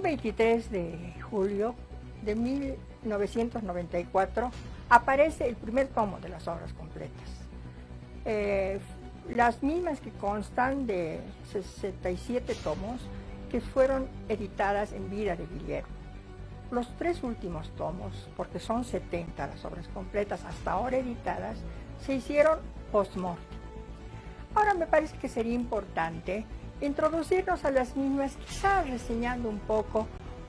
23 de julio de 1994 aparece el primer tomo de las obras completas. Las mismas que constan de 67 tomos que fueron editadas en vida de Guillermo. Los 3 últimos tomos, porque son 70 las obras completas hasta ahora editadas, se hicieron post-mortem. Ahora me parece que sería importante introducirnos a las mismas, quizás reseñando un poco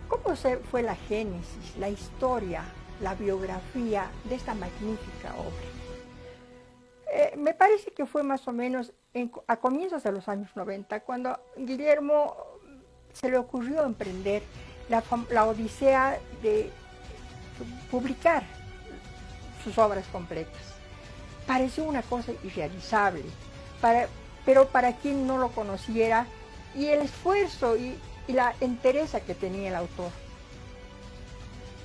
cómo fue la génesis, la historia, la biografía de esta magnífica obra. Me parece que fue más o menos a comienzos de los años 90 cuando Guillermo se le ocurrió emprender la odisea de publicar sus obras completas. Pareció una cosa irrealizable, pero para quien no lo conociera, y el esfuerzo y la entereza que tenía el autor.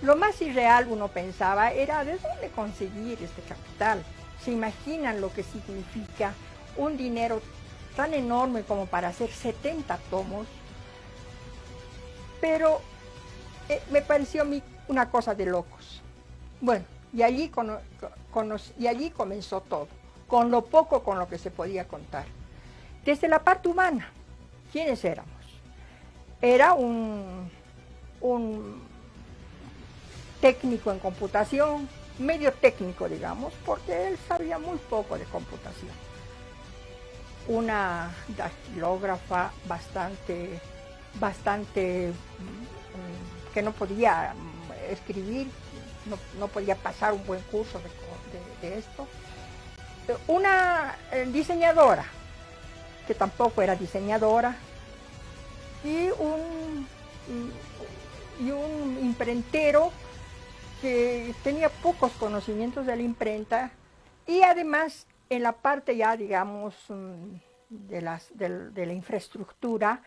Lo más irreal, uno pensaba, era de dónde conseguir este capital. ¿Se imaginan lo que significa un dinero tan enorme como para hacer 70 tomos? Pero me pareció a mí una cosa de locos. Bueno, y allí comenzó todo, con lo poco con lo que se podía contar. Desde la parte humana, ¿quiénes éramos? Era un técnico en computación, medio técnico, digamos, porque él sabía muy poco de computación. Una dactilógrafa bastante que no podía escribir, no podía pasar un buen curso de esto. Una diseñadora, que tampoco era diseñadora, y un imprentero que tenía pocos conocimientos de la imprenta, y además en la parte ya, digamos, de la infraestructura,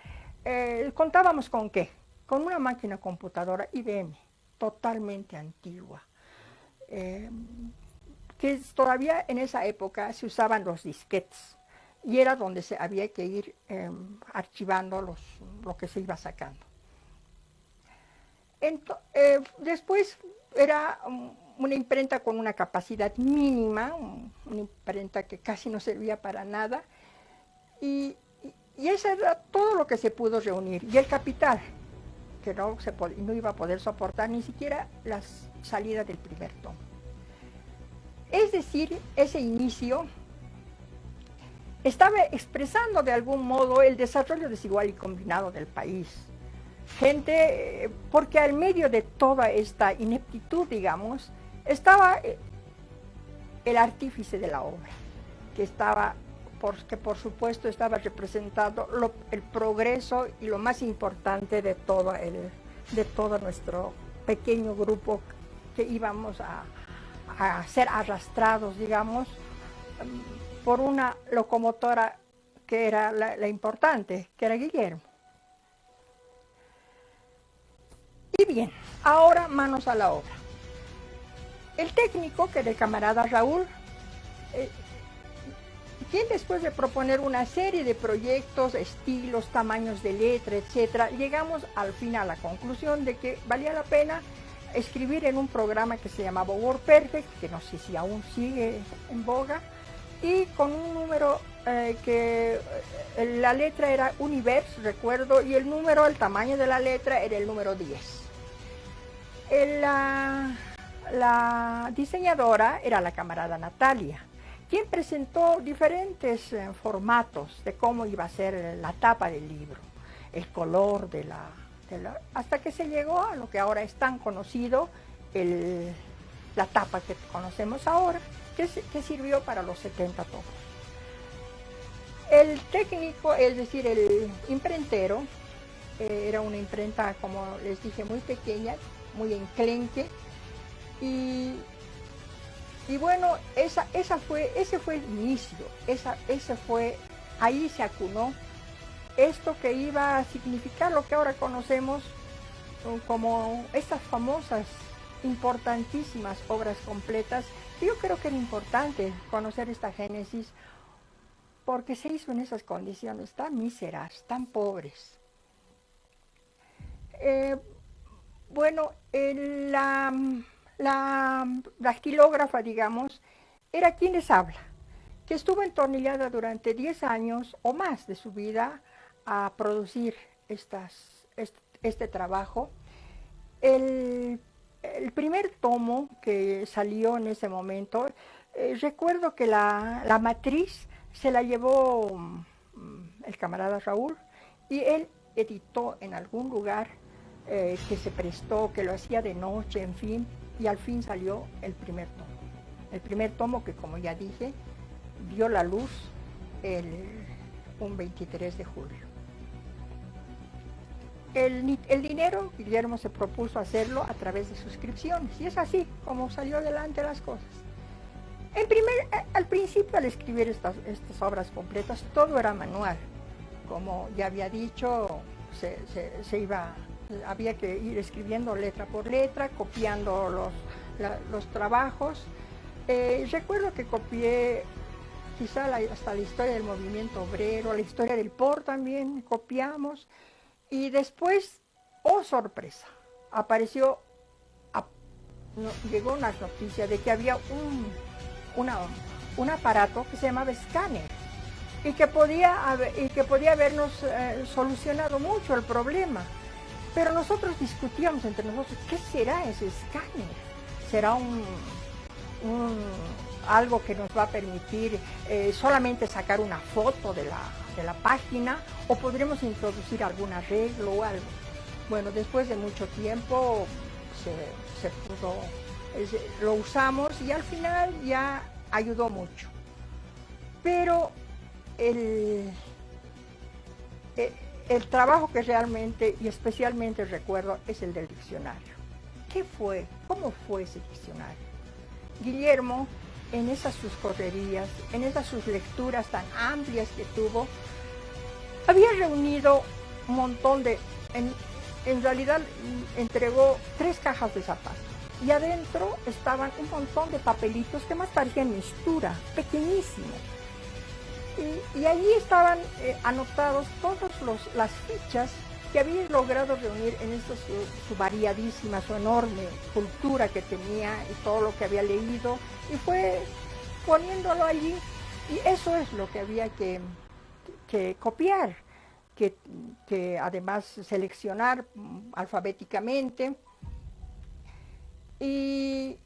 contábamos con ¿qué? Con una máquina computadora IBM, totalmente antigua, que todavía en esa época se usaban los disquetes, y era donde había que ir archivando lo que se iba sacando. Después era una imprenta con una capacidad mínima, una imprenta que casi no servía para nada, y eso era todo lo que se pudo reunir. Y el capital, que no iba a poder soportar ni siquiera la salida del primer tomo. Es decir, ese inicio estaba expresando de algún modo el desarrollo desigual y combinado del país. Porque al medio de toda esta ineptitud, digamos, estaba el artífice de la obra, que por supuesto estaba representando el progreso y lo más importante de todo nuestro pequeño grupo que íbamos a ser arrastrados, digamos, por una locomotora que era la importante, que era Guillermo. Y bien, ahora manos a la obra. El técnico, que era el camarada Raúl, quien después de proponer una serie de proyectos, estilos, tamaños de letra, etc., llegamos al fin a la conclusión de que valía la pena escribir en un programa que se llamaba WordPerfect, que no sé si aún sigue en boga, y con un número que la letra era Universe, recuerdo, y el tamaño de la letra era el número 10. La diseñadora era la camarada Natalia, quien presentó diferentes formatos de cómo iba a ser la tapa del libro, el color hasta que se llegó a lo que ahora es tan conocido, la tapa que conocemos ahora, que sirvió para los 70 tomos. El técnico, es decir, el imprentero, era una imprenta, como les dije, muy pequeña, muy enclenque, y bueno, ese fue el inicio, ahí se acunó esto que iba a significar lo que ahora conocemos como estas famosas, importantísimas obras completas. Yo creo que era importante conocer esta génesis porque se hizo en esas condiciones tan míseras, tan pobres. Eh, bueno, la dactilógrafa, digamos, era quien les habla, que estuvo entornillada durante 10 años o más de su vida a producir este trabajo. El primer tomo que salió en ese momento, recuerdo que la matriz se la llevó el camarada Raúl y él editó en algún lugar que se prestó, que lo hacía de noche, en fin, y al fin salió el primer tomo. El primer tomo que, como ya dije, vio la luz un 23 de julio. El dinero, Guillermo se propuso hacerlo a través de suscripciones, y es así como salió adelante las cosas. Al principio, al escribir estas obras completas, todo era manual. Como ya había dicho, había que ir escribiendo letra por letra, copiando los trabajos. Recuerdo que copié quizá hasta la historia del movimiento obrero, la historia del POR también copiamos. Y después, oh sorpresa, llegó una noticia de que había un aparato que se llamaba escáner y que podía habernos solucionado mucho el problema. Pero nosotros discutíamos entre nosotros, ¿qué será ese escáner? ¿Será algo que nos va a permitir solamente sacar una foto de la página, o podremos introducir algún arreglo o algo? Bueno, después de mucho tiempo lo usamos y al final ya ayudó mucho. Pero el trabajo que realmente y especialmente recuerdo es el del diccionario. ¿Cómo fue ese diccionario? Guillermo, en esas sus correrías, en esas sus lecturas tan amplias que tuvo, había reunido un montón en realidad entregó 3 cajas de zapatos, y adentro estaban un montón de papelitos que más parecían mistura, pequeñísimos. Y allí estaban anotados todas las fichas que había logrado reunir en esta su variadísima, su enorme cultura que tenía y todo lo que había leído, y fue poniéndolo allí, y eso es lo que había que copiar, que además seleccionar alfabéticamente, y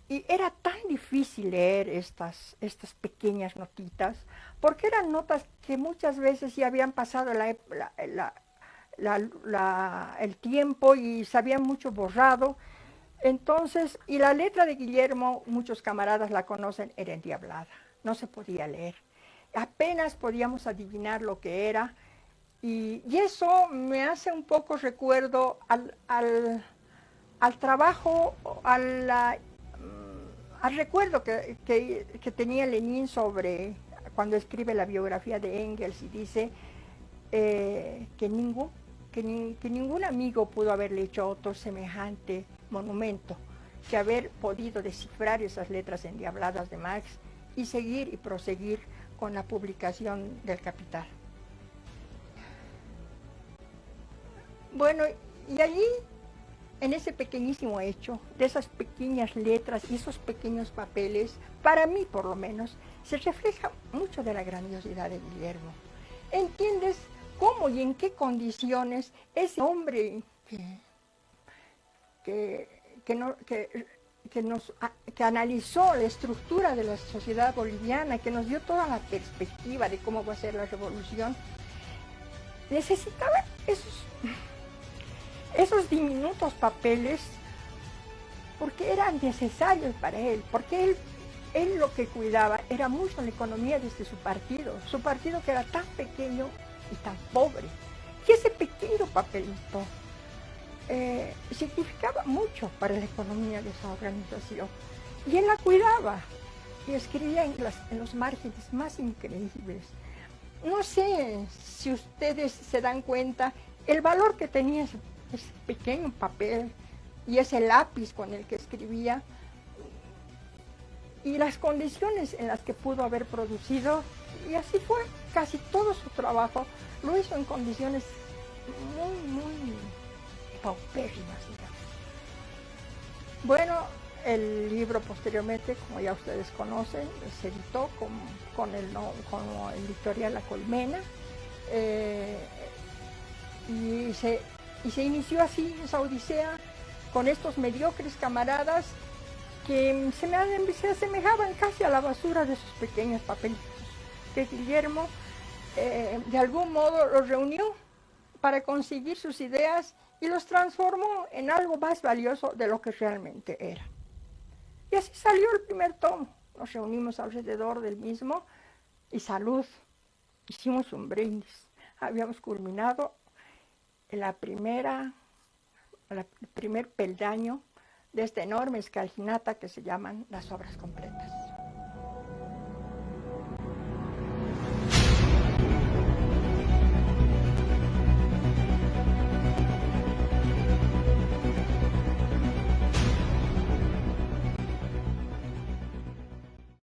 era tan difícil leer estas pequeñas notitas, porque eran notas que muchas veces ya habían pasado el tiempo y se habían mucho borrado. Entonces, y la letra de Guillermo, muchos camaradas la conocen, era endiablada, no se podía leer. Apenas podíamos adivinar lo que era, y eso me hace un poco recuerdo al trabajo, al recuerdo que tenía Lenin sobre cuando escribe la biografía de Engels, y dice que ningún amigo pudo haberle hecho otro semejante monumento que haber podido descifrar esas letras endiabladas de Marx y seguir y proseguir con la publicación del Capital. Bueno, y allí, en ese pequeñísimo hecho, de esas pequeñas letras y esos pequeños papeles, para mí por lo menos, se refleja mucho de la grandiosidad de Guillermo. ¿Entiendes cómo y en qué condiciones ese hombre que analizó la estructura de la sociedad boliviana, que nos dio toda la perspectiva de cómo va a ser la revolución, necesitaba esos diminutos papeles, porque eran necesarios para él, porque él lo que cuidaba era mucho la economía desde su partido que era tan pequeño y tan pobre. Y ese pequeño papelito significaba mucho para la economía de esa organización. Y él la cuidaba y escribía en los márgenes más increíbles. No sé si ustedes se dan cuenta el valor que tenía ese pequeño papel y ese lápiz con el que escribía, y las condiciones en las que pudo haber producido, y así fue. Casi todo su trabajo lo hizo en condiciones muy, muy paupérrimas, digamos. Bueno, el libro posteriormente, como ya ustedes conocen, se editó con el editorial La Colmena, y se inició así esa odisea con estos mediocres camaradas que se asemejaban casi a la basura de sus pequeños papelitos, que Guillermo de algún modo los reunió para conseguir sus ideas y los transformó en algo más valioso de lo que realmente era. Y así salió el primer tomo. Nos reunimos alrededor del mismo y salud. Hicimos un brindis. Habíamos culminado el primer peldaño de esta enorme escalinata que se llaman las obras completas.